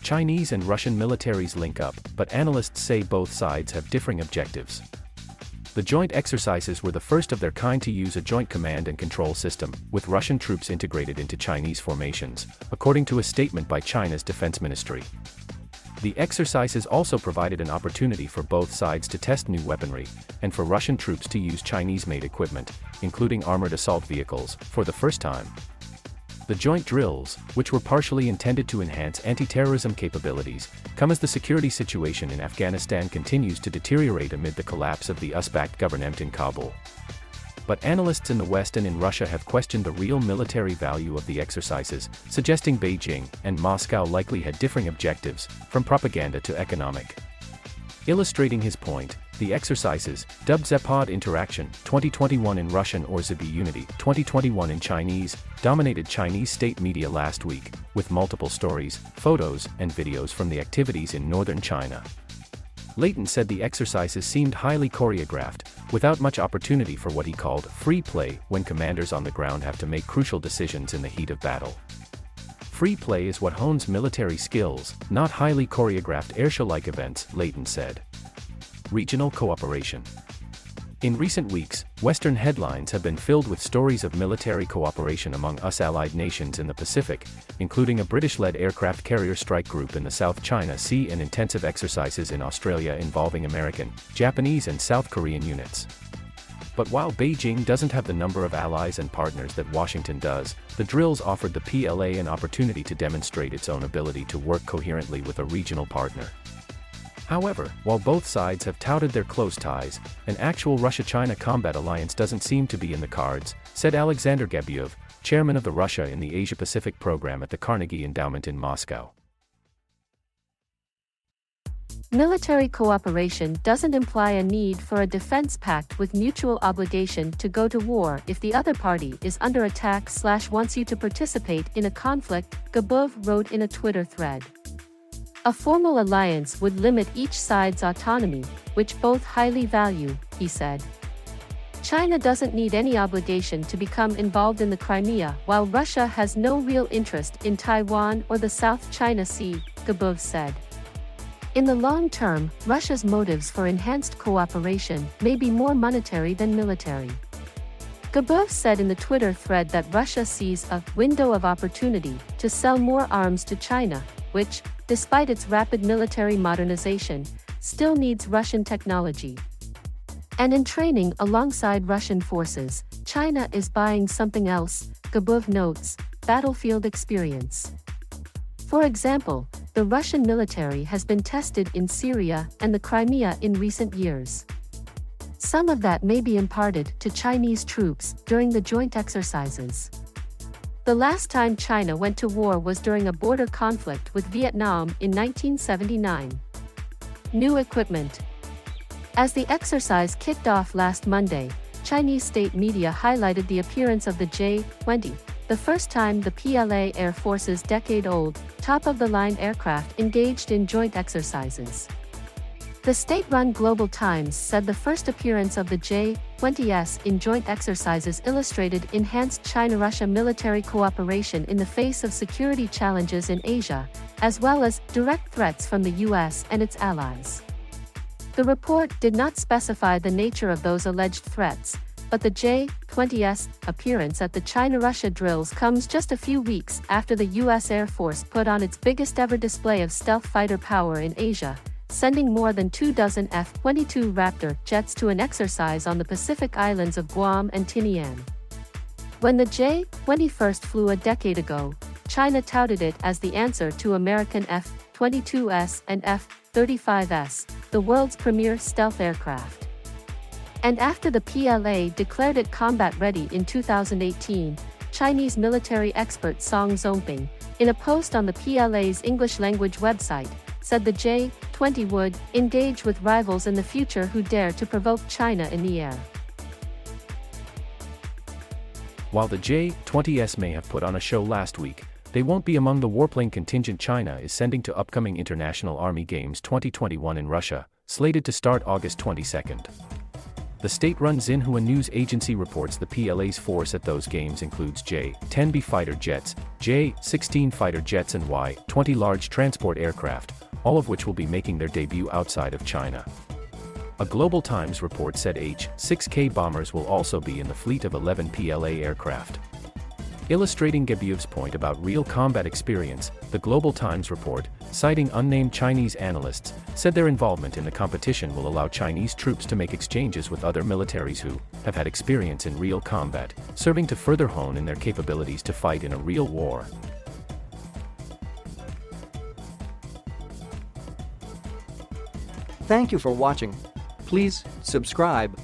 Chinese and Russian militaries link up, but analysts say both sides have differing objectives. The joint exercises were the first of their kind to use a joint command and control system, with Russian troops integrated into Chinese formations, according to a statement by China's defense ministry. The exercises also provided an opportunity for both sides to test new weaponry, and for Russian troops to use Chinese-made equipment, including armored assault vehicles, for the first time. The joint drills, which were partially intended to enhance anti-terrorism capabilities, come as the security situation in Afghanistan continues to deteriorate amid the collapse of the US-backed government in Kabul. But analysts in the West and in Russia have questioned the real military value of the exercises, suggesting Beijing and Moscow likely had differing objectives, from propaganda to economic. Illustrating his point, the exercises, dubbed Zapad Interaction 2021 in Russian or Zabi Unity 2021 in Chinese, dominated Chinese state media last week, with multiple stories, photos, and videos from the activities in northern China. Leighton said the exercises seemed highly choreographed, without much opportunity for what he called free play when commanders on the ground have to make crucial decisions in the heat of battle. Free play is what hones military skills, not highly choreographed airshow-like events, Leighton said. Regional cooperation. In recent weeks, Western headlines have been filled with stories of military cooperation among US allied nations in the Pacific, including a British-led aircraft carrier strike group in the South China Sea and intensive exercises in Australia involving American, Japanese and South Korean units. But while Beijing doesn't have the number of allies and partners that Washington does, the drills offered the PLA an opportunity to demonstrate its own ability to work coherently with a regional partner. However, while both sides have touted their close ties, an actual Russia-China combat alliance doesn't seem to be in the cards, said Alexander Gabuev, chairman of the Russia in the Asia-Pacific program at the Carnegie Endowment in Moscow. Military cooperation doesn't imply a need for a defense pact with mutual obligation to go to war if the other party is under attack/wants you to participate in a conflict, Gabuev wrote in a Twitter thread. A formal alliance would limit each side's autonomy, which both highly value, he said. China doesn't need any obligation to become involved in the Crimea, while Russia has no real interest in Taiwan or the South China Sea, Gabuev said. In the long term, Russia's motives for enhanced cooperation may be more monetary than military. Gabuev said in the Twitter thread that Russia sees a window of opportunity to sell more arms to China, which, despite its rapid military modernization, still needs Russian technology. And in training alongside Russian forces, China is buying something else, Gabuev notes, battlefield experience. For example, the Russian military has been tested in Syria and the Crimea in recent years. Some of that may be imparted to Chinese troops during the joint exercises. The last time China went to war was during a border conflict with Vietnam in 1979. New equipment. As the exercise kicked off last Monday, Chinese state media highlighted the appearance of the J-20, the first time the PLA Air Force's decade-old, top-of-the-line aircraft engaged in joint exercises. The state-run Global Times said the first appearance of the J-20S in joint exercises illustrated enhanced China-Russia military cooperation in the face of security challenges in Asia, as well as direct threats from the US and its allies. The report did not specify the nature of those alleged threats, but the J-20S appearance at the China-Russia drills comes just a few weeks after the US Air Force put on its biggest-ever display of stealth fighter power in Asia, sending more than 24 F-22 Raptor jets to an exercise on the Pacific islands of Guam and Tinian. When the J-20 first flew a decade ago, China touted it as the answer to American F-22S and F-35S, the world's premier stealth aircraft. And after the PLA declared it combat-ready in 2018, Chinese military expert Song Zongping, in a post on the PLA's English-language website, said the J-20 would engage with rivals in the future who dare to provoke China in the air. While the J-20S may have put on a show last week, they won't be among the warplane contingent China is sending to upcoming International Army Games 2021 in Russia, slated to start August 22. The state-run Xinhua news agency reports the PLA's force at those games includes J-10B fighter jets, J-16 fighter jets and Y-20 large transport aircraft, all of which will be making their debut outside of China. A Global Times report said H-6K bombers will also be in the fleet of 11 PLA aircraft. Illustrating Gebiev's point about real combat experience, the Global Times report, citing unnamed Chinese analysts, said their involvement in the competition will allow Chinese troops to make exchanges with other militaries who have had experience in real combat, serving to further hone in their capabilities to fight in a real war. Thank you for watching. Please subscribe.